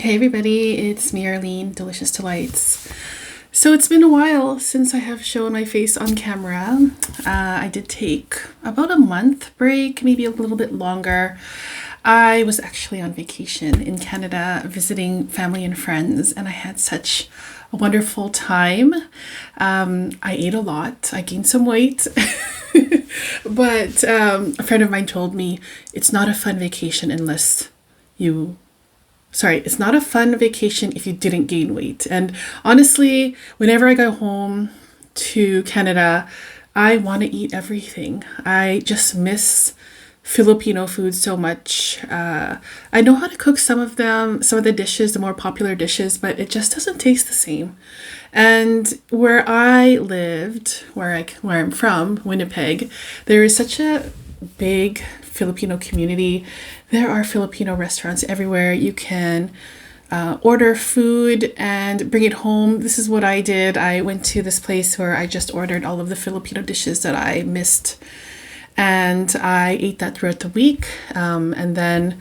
Hey everybody, it's me Arlene, Delicious Delights. So it's been a while since I have shown my face on camera. I did take about a month break, maybe a little bit longer. I was actually on vacation in Canada visiting family and friends, and I had such a wonderful time. I ate a lot, I gained some weight. But a friend of mine told me it's not a fun vacation unless you it's not a fun vacation if you didn't gain weight. And honestly, whenever I go home to Canada, I want to eat everything. I just miss Filipino food so much. I know how to cook some of them, some of the dishes, the more popular dishes, but it just doesn't taste the same. And where I lived, where I'm from, Winnipeg, there is such a big Filipino community. There are Filipino restaurants everywhere. You can order food and bring it home. This is what I did. I went to this place where I just ordered all of the Filipino dishes that I missed, and I ate that throughout the week. And then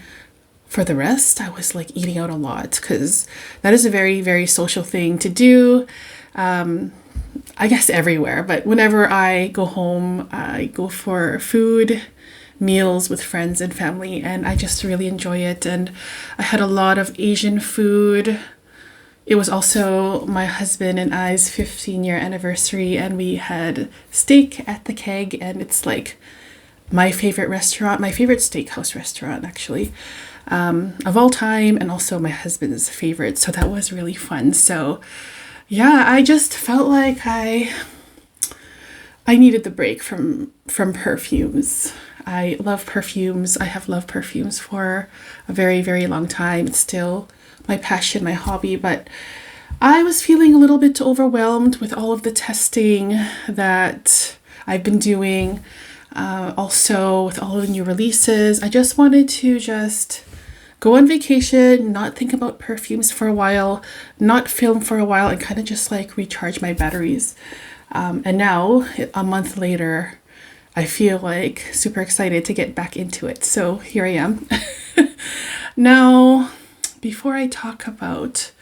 for the rest, I was like eating out a lot because that is a very, very social thing to do. I guess everywhere, but whenever I go home, I go for food meals with friends and family, and I just really enjoy it. And I had a lot of Asian food. It was also my husband and I's 15-year anniversary, and we had steak at the Keg, and it's like my favorite restaurant, my favorite steakhouse restaurant actually, of all time, and also my husband's favorite. So that was really fun. So yeah, I just felt like I needed the break from perfumes. I love perfumes. I have loved perfumes for a very, very long time. It's still my passion, my hobby, but I was feeling a little bit overwhelmed with all of the testing that I've been doing. Also with all of the new releases. I just wanted to go on vacation, not think about perfumes for a while, not film for a while, and kind of just like recharge my batteries. And now, a month later, I feel like super excited to get back into it. So here I am. Now, before I talk about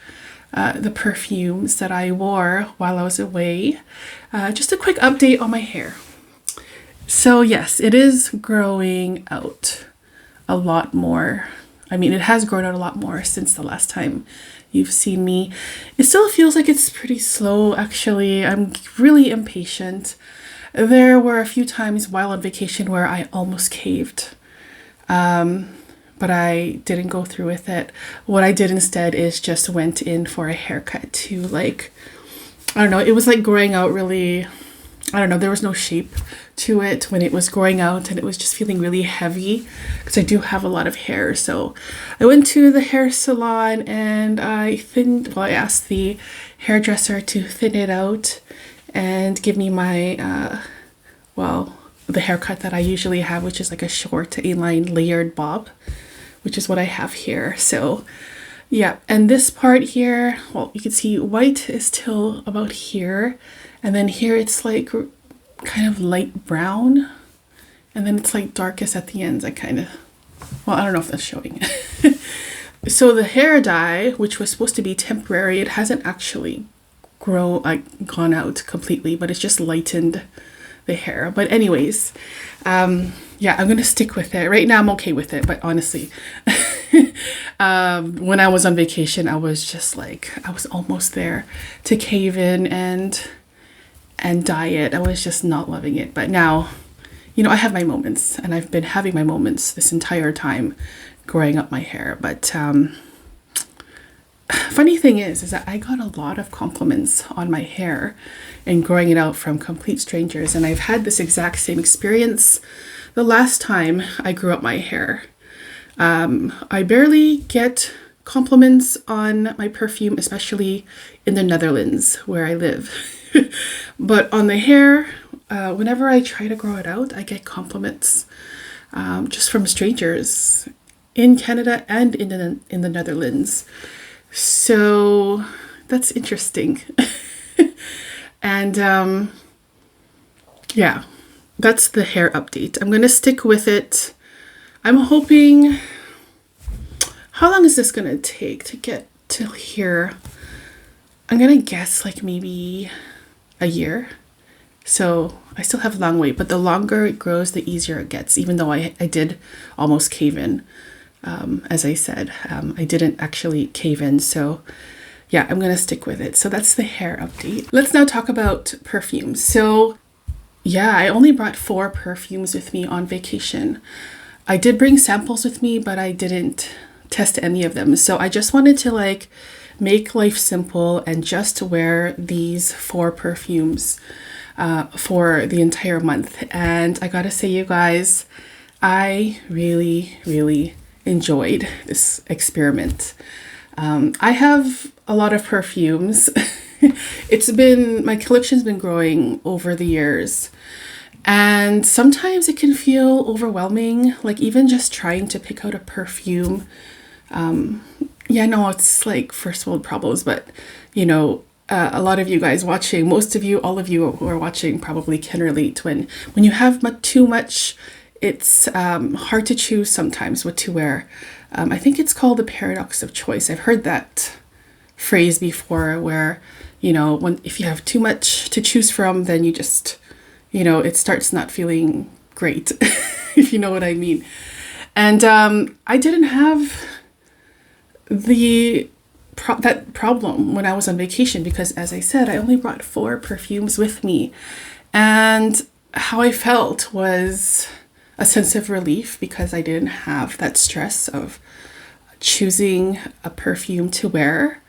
the perfumes that I wore while I was away, just a quick update on my hair. So yes, it is growing out a lot more. I mean, it has grown out a lot more since the last time you've seen me. It still feels like it's pretty slow, actually. I'm really impatient. There were a few times while on vacation where I almost caved, but I didn't go through with it. What I did instead is just went in for a haircut to I don't know, it was like growing out really, I don't know, there was no shape to it when it was growing out, and it was just feeling really heavy because I do have a lot of hair. So I went to the hair salon and I asked the hairdresser to thin it out and give me my, the haircut that I usually have, which is like a short A-line layered bob, which is what I have here. So yeah, and this part here, well, you can see white is till about here, and then here it's like kind of light brown, and then it's like darkest at the ends. I don't know if that's showing. So the hair dye, which was supposed to be temporary, it hasn't actually gone out completely, but it's just lightened the hair. But anyways, yeah, I'm gonna stick with it. Right now I'm okay with it, but honestly, when I was on vacation, I was just like, I was almost there to cave in and dye it. I was just not loving it. But now, I have my moments, and I've been having my moments this entire time growing up my hair. But funny thing is that I got a lot of compliments on my hair and growing it out from complete strangers. And I've had this exact same experience the last time I grew up my hair. I barely get compliments on my perfume, especially in the Netherlands where I live. But on the hair, whenever I try to grow it out, I get compliments just from strangers in Canada and in the Netherlands. So that's interesting. And yeah, that's the hair update. I'm going to stick with it. I'm hoping How long is this gonna take to get to here? I'm gonna guess like maybe a year. So I still have a long way, but the longer it grows, the easier it gets, even though I did almost cave in. As I said, I didn't actually cave in. So yeah, I'm going to stick with it. So that's the hair update. Let's now talk about perfumes. So yeah, I only brought 4 perfumes with me on vacation. I did bring samples with me, but I didn't test any of them. So I just wanted to like make life simple and just wear these 4 perfumes for the entire month. And I gotta say, you guys, I really enjoyed this experiment. I have a lot of perfumes. My collection's been growing over the years. And sometimes it can feel overwhelming, like even just trying to pick out a perfume. Yeah, no, it's like first world problems, but you know, a lot of you guys watching, most of you, all of you who are watching probably can relate when you have too much, it's hard to choose sometimes what to wear. I think it's called the paradox of choice. I've heard that phrase before where, you know, if you have too much to choose from, then you just, you know, it starts not feeling great, if you know what I mean. And I didn't have that problem when I was on vacation because, as I said, I only brought 4 perfumes with me. And how I felt was a sense of relief because I didn't have that stress of choosing a perfume to wear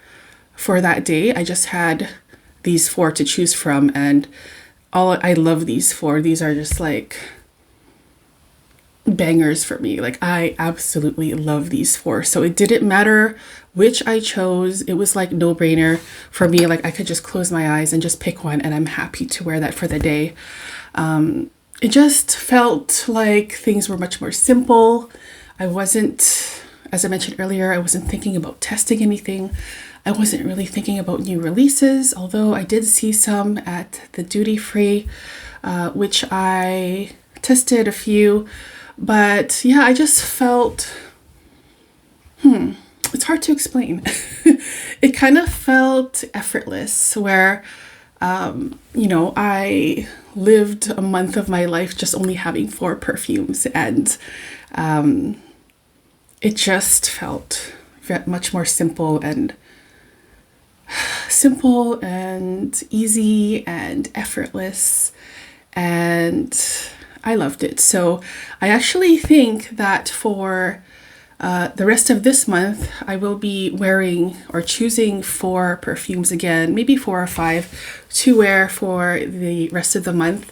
for that day. I just had these 4 to choose from, and I love these 4. These are just like bangers for me. Like I absolutely love these 4. So it didn't matter which I chose. It was like no brainer for me. Like I could just close my eyes and just pick one and I'm happy to wear that for the day. It just felt like things were much more simple. I wasn't, as I mentioned earlier, I wasn't thinking about testing anything. I wasn't really thinking about new releases, although I did see some at the duty free, which I tested a few. But yeah, I just felt, it's hard to explain. It kind of felt effortless where, you know, I lived a month of my life just only having 4 perfumes, and it just felt much more simple and easy and effortless, and I loved it. So I actually think that for the rest of this month, I will be wearing or choosing 4 perfumes again, maybe 4 or 5 to wear for the rest of the month.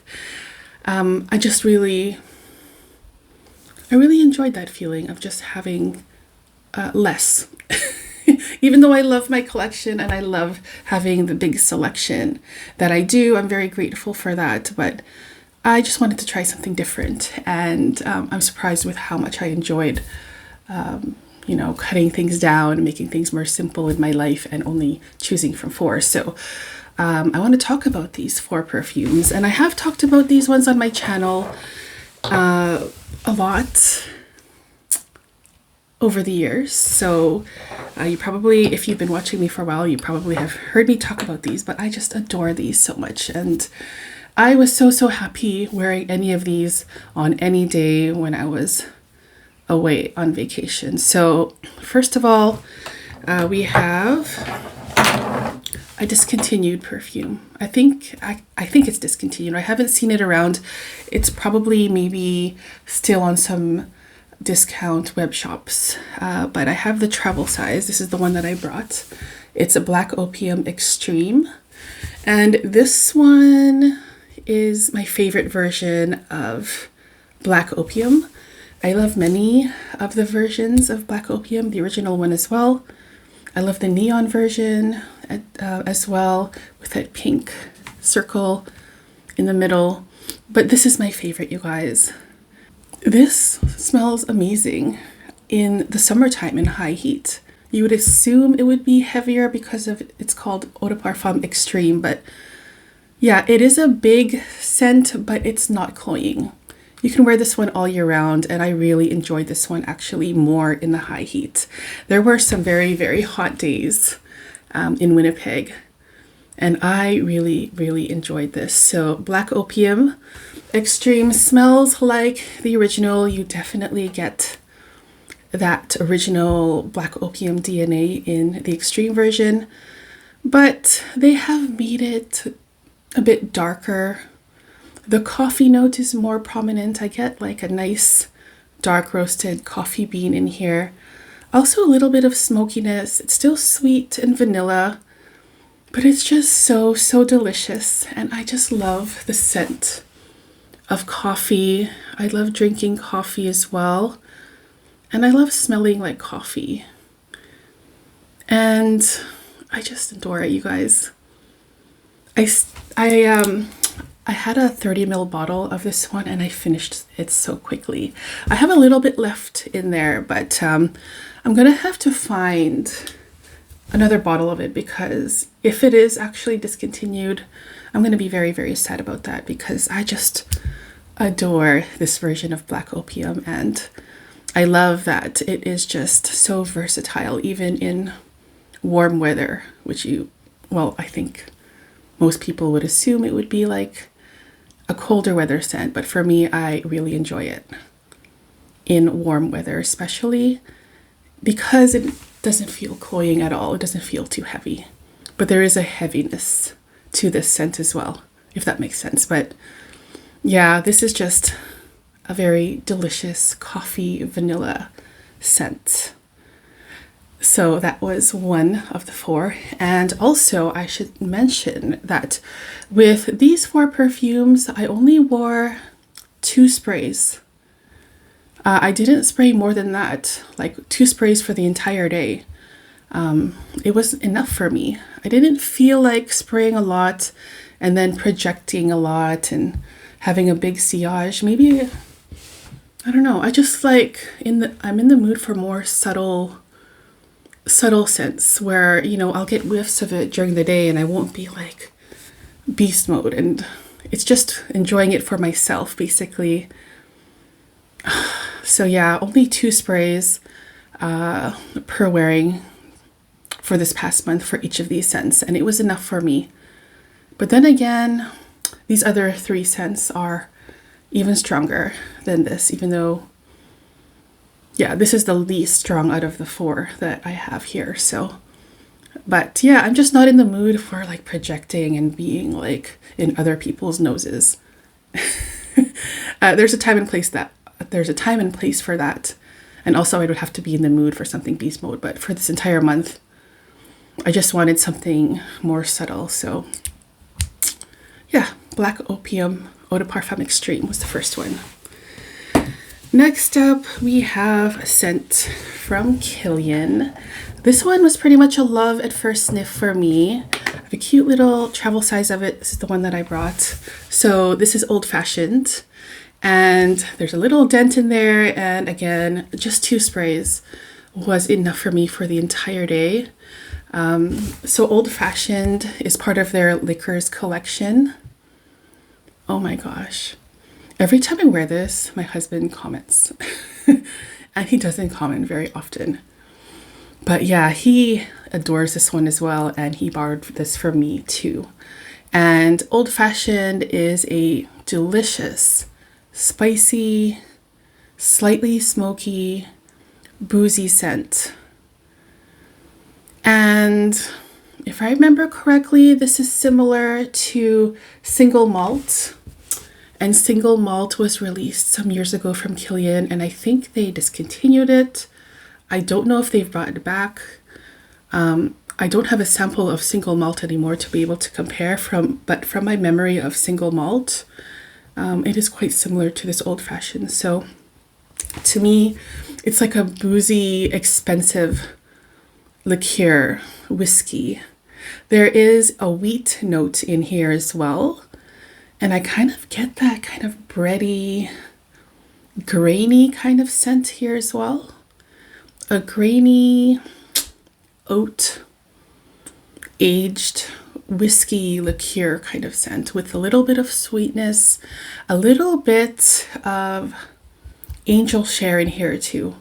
I really enjoyed that feeling of just having less. Even though I love my collection and I love having the big selection that I do, I'm very grateful for that. But I just wanted to try something different, and I'm surprised with how much I enjoyed, you know, cutting things down and making things more simple in my life and only choosing from 4. So I want to talk about these 4 perfumes, and I have talked about these ones on my channel a lot over the years. So you probably, if you've been watching me for a while, you probably have heard me talk about these, but I just adore these so much. And I was so happy wearing any of these on any day when I was away on vacation. So first of all, we have a discontinued perfume. I think it's discontinued. I haven't seen it around. It's probably maybe still on some discount web shops, but I have the travel size. This is the one that I brought. It's a Black Opium Extreme, and this one is my favorite version of Black Opium. I love many of the versions of Black Opium, the original one as well. I love the neon version as well, with that pink circle in the middle. But this is my favorite, you guys. This smells amazing in the summertime in high heat. You would assume it would be heavier because of it's called Eau de Parfum Extreme, but yeah, it is a big scent, but it's not cloying. You can wear this one all year round, and I really enjoyed this one actually more in the high heat. There were some very, very hot days in Winnipeg, and I really, really enjoyed this. So Black Opium Extreme smells like the original. You definitely get that original Black Opium DNA in the Extreme version, but they have made it a bit darker. The coffee note is more prominent. I get like a nice dark roasted coffee bean in here. Also a little bit of smokiness. It's still sweet and vanilla, but it's just so, so delicious. And I just love the scent of coffee. I love drinking coffee as well. And I love smelling like coffee. And I just adore it, you guys. I had a 30 ml bottle of this one and I finished it so quickly. I have a little bit left in there, but I'm gonna have to find another bottle of it, because if it is actually discontinued, I'm gonna be very, very sad about that, because I just adore this version of Black Opium, and I love that it is just so versatile even in warm weather, which I think most people would assume it would be like a colder weather scent, but for me, I really enjoy it in warm weather, especially because it doesn't feel cloying at all. It doesn't feel too heavy, but there is a heaviness to this scent as well, if that makes sense. But yeah, this is just a very delicious coffee vanilla scent. So that was one of the 4. And also I should mention that with these 4 perfumes, I only wore 2 sprays. I didn't spray more than that, like 2 sprays for the entire day. It was enough for me. I didn't feel like spraying a lot and then projecting a lot and having a big sillage. Maybe, I don't know. I just like, I'm in the mood for more subtle scents where, I'll get whiffs of it during the day and I won't be like beast mode, and it's just enjoying it for myself basically. So yeah, only 2 sprays per wearing for this past month for each of these scents, and it was enough for me. But then again, these other 3 scents are even stronger than this, even though, yeah, this is the least strong out of the 4 that I have here. So, but yeah, I'm just not in the mood for like projecting and being like in other people's noses. There's a time and place for that. And also I would have to be in the mood for something beast mode. But for this entire month, I just wanted something more subtle. So yeah, Black Opium Eau de Parfum Extreme was the first one. Next up, we have a scent from Kilian. This one was pretty much a love at first sniff for me. I have a cute little travel size of it. This is the one that I brought. So this is Old Fashioned, and there's a little dent in there. And again, just 2 sprays was enough for me for the entire day. So Old Fashioned is part of their liquors collection. Oh my gosh. Every time I wear this, my husband comments. And he doesn't comment very often. But yeah, he adores this one as well, and he borrowed this from me too. And Old Fashioned is a delicious, spicy, slightly smoky, boozy scent. And if I remember correctly, this is similar to Single Malt. And Single Malt was released some years ago from Kilian, and I think they discontinued it. I don't know if they've brought it back. I don't have a sample of Single Malt anymore to be able to compare but from my memory of Single Malt, it is quite similar to this Old Fashioned. So to me, it's like a boozy, expensive liqueur whiskey. There is a wheat note in here as well. And I kind of get that kind of bready, grainy kind of scent here as well. A grainy oat aged whiskey liqueur kind of scent with a little bit of sweetness, a little bit of angel share in here too.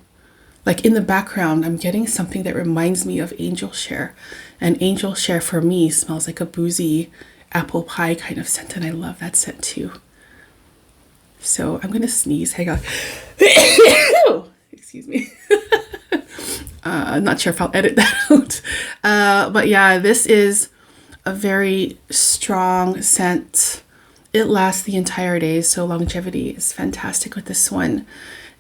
Like in the background, I'm getting something that reminds me of angel share. And angel share for me smells like a boozy apple pie kind of scent, and I love that scent too. So I'm gonna sneeze. Hang on. Excuse me. I'm not sure if I'll edit that out. But yeah, this is a very strong scent. It lasts the entire day, so longevity is fantastic with this one.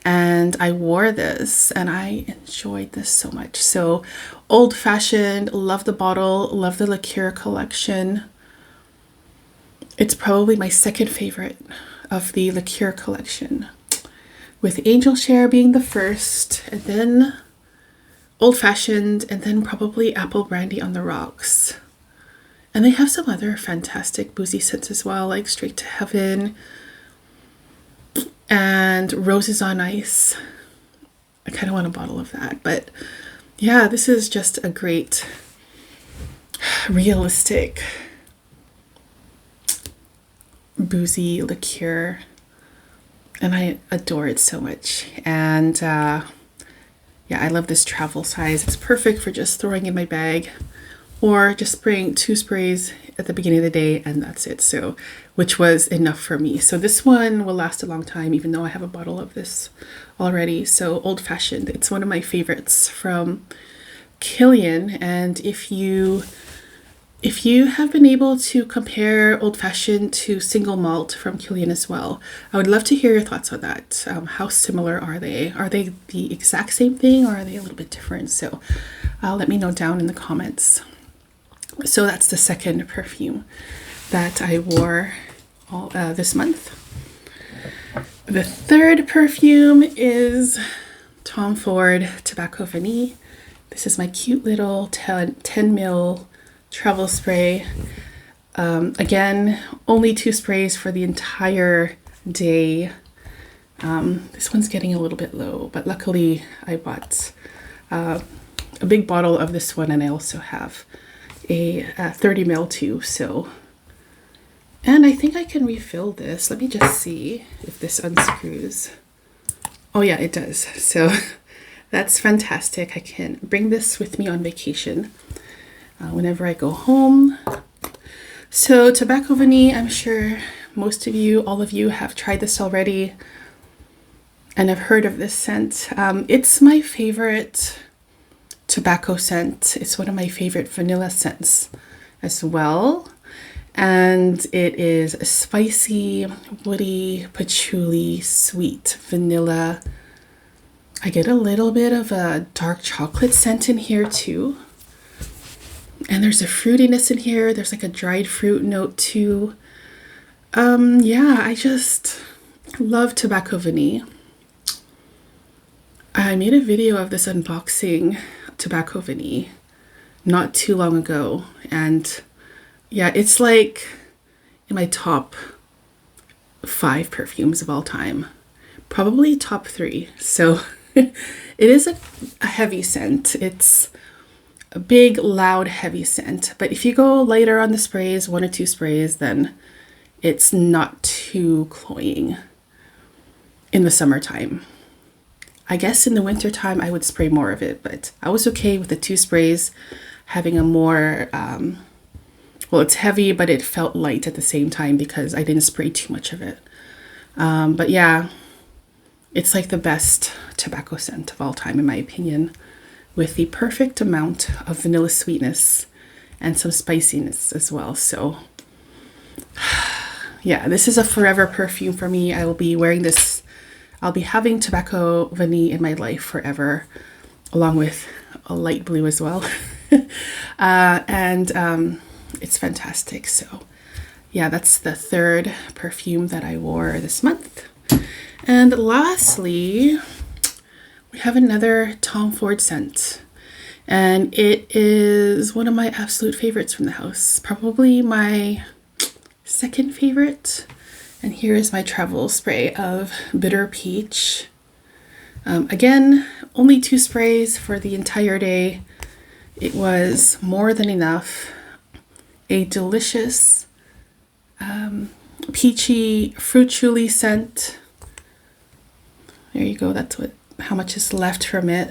And I wore this and I enjoyed this so much. So Old Fashioned, love the bottle, love the liqueur collection. It's probably my second favorite of the liqueur collection, with Angel Share being the first, and then Old Fashioned, and then probably Apple Brandy on the Rocks. And they have some other fantastic boozy scents as well, like Straight to Heaven and Roses on Ice. I kind of want a bottle of that. But yeah, this is just a great, realistic, boozy liqueur. And I adore it so much. And yeah, I love this travel size. It's perfect for just throwing in my bag, or just spraying 2 sprays at the beginning of the day and that's it. So, which was enough for me. So this one will last a long time, even though I have a bottle of this already. So Old Fashioned, it's one of my favorites from Kilian. And if you have been able to compare Old Fashioned to single malt from Kilian as well, I would love to hear your thoughts on that. How similar are they? Are they the exact same thing, or are they a little bit different? So let me know down in the comments. So that's the second perfume that I wore this month. The third perfume is Tom Ford Tobacco Vanille. This is my cute little 10 ml travel spray. Again, only 2 sprays for the entire day. This one's getting a little bit low, but luckily I bought a big bottle of this one, and I also have a 30 ml too. So, and I think I can refill this. Let me just see if this unscrews. Oh yeah, it does. So that's fantastic. I can bring this with me on vacation whenever I go home. So Tobacco Vanille, I'm sure most of you, all of you, have tried this already and have heard of this scent. It's my favorite tobacco scent. It's one of my favorite vanilla scents as well. And it is a spicy, woody, patchouli, sweet vanilla. I get a little bit of a dark chocolate scent in here too. And there's a fruitiness in here. There's like a dried fruit note too. Yeah, I just love Tobacco Vanille. I made a video of this unboxing Tobacco Vanille not too long ago, and yeah, it's like in my top 5 perfumes of all time, probably top 3. So it is a heavy scent. It's a big, loud, heavy scent, but if you go lighter on the sprays, 1 or 2 sprays, then it's not too cloying in the summertime. I guess in the winter time I would spray more of it, but I was okay with the 2 sprays having a more, well, it's heavy, but it felt light at the same time because I didn't spray too much of it. But yeah, it's like the best tobacco scent of all time in my opinion, with the perfect amount of vanilla sweetness and some spiciness as well. So yeah, this is a forever perfume for me. I will be wearing this. I'll be having Tobacco Vanille in my life forever, along with a light blue as well. It's fantastic. So yeah, that's the third perfume that I wore this month. And lastly, we have another Tom Ford scent. And it is one of my absolute favorites from the house. Probably my second favorite. And here is my travel spray of Bitter Peach. Again, only 2 sprays for the entire day. It was more than enough. a delicious peachy fruit chuli scent. There you go. That's how much is left from it.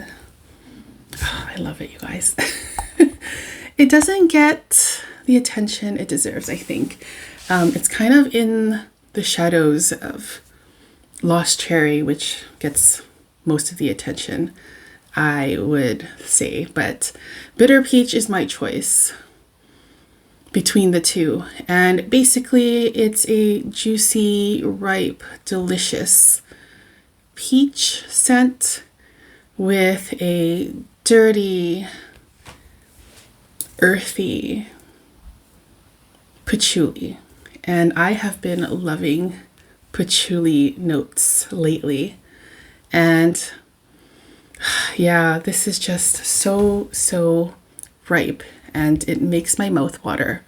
Oh, I love it, you guys. It doesn't get the attention it deserves, I think. It's kind of in the shadows of Lost Cherry, which gets most of the attention, I would say. But Bitter Peach is my choice between the two. And basically, it's a juicy, ripe, delicious peach scent with a dirty, earthy patchouli. And I have been loving patchouli notes lately. And yeah, this is just so ripe, and it makes my mouth water.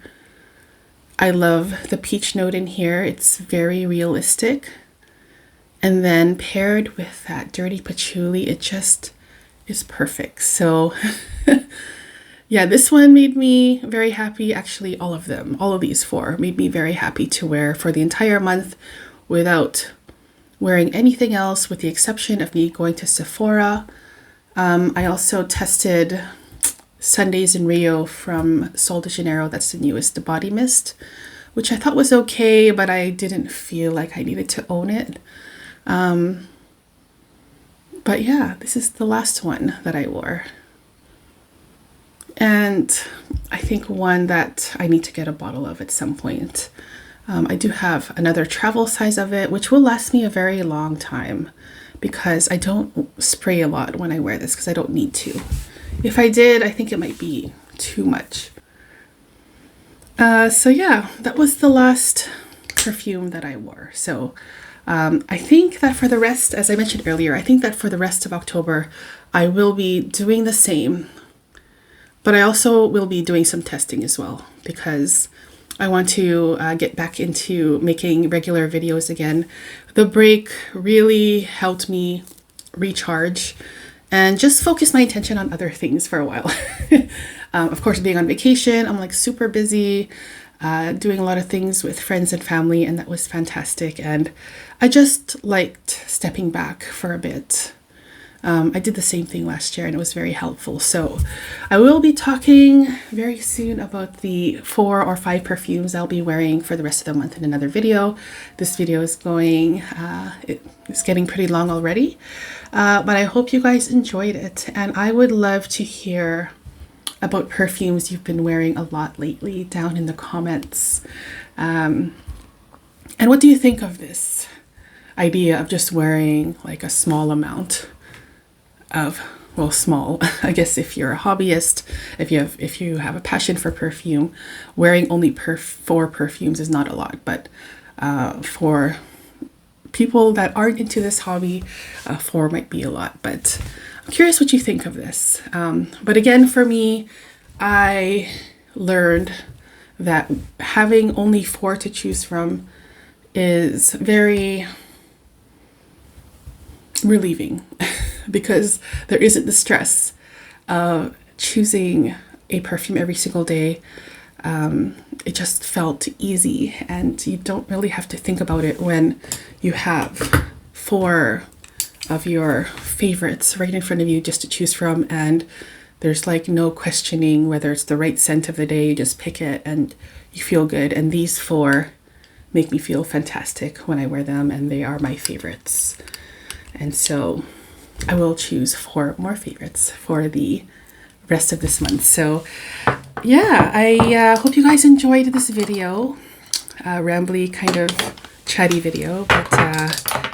I love the peach note in here. It's very realistic. And then paired with that dirty patchouli, it just is perfect. So yeah, this one made me very happy. Actually, all of them, all of these four made me very happy to wear for the entire month without wearing anything else, with the exception of me going to Sephora. I also tested Sundays in Rio from Sol de Janeiro. That's the newest body mist, which I thought was okay, but I didn't feel like I needed to own it. But yeah, this is the last one that I wore. And I think one that I need to get a bottle of at some point. I do have another travel size of it, which will last me a very long time because I don't spray a lot when I wear this because I don't need to. If I did, I think it might be too much. So yeah, that was the last perfume that I wore. So I think that for the rest, as I mentioned earlier, I think that for the rest of October, I will be doing the same. But I also will be doing some testing as well because I want to get back into making regular videos again. The break really helped me recharge and just focus my attention on other things for a while. Of course, being on vacation, I'm like super busy, doing a lot of things with friends and family, and that was fantastic. And I just liked stepping back for a bit. I did the same thing last year and it was very helpful. So I will be talking very soon about the 4 or 5 perfumes I'll be wearing for the rest of the month in another video. This video is going, it's getting pretty long already, but I hope you guys enjoyed it. And I would love to hear about perfumes you've been wearing a lot lately down in the comments. And what do you think of this idea of just wearing like a small amount of, well, small, I guess if you're a hobbyist, if you have a passion for perfume, wearing only 4 perfumes is not a lot, but for people that aren't into this hobby, 4 might be a lot. But I'm curious what you think of this. But again, for me, I learned that having only 4 to choose from is very relieving because there isn't the stress of choosing a perfume every single day. It just felt easy and you don't really have to think about it when you have 4 of your favorites right in front of you just to choose from, and there's like no questioning whether it's the right scent of the day. You just pick it and you feel good. And these 4 make me feel fantastic when I wear them, and they are my favorites. And so I will choose 4 more favorites for the rest of this month. So yeah, I hope you guys enjoyed this video, rambly kind of chatty video, but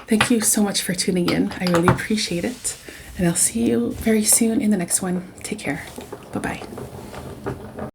thank you so much for tuning in. I really appreciate it, and I'll see you very soon in the next one. Take care. Bye-bye.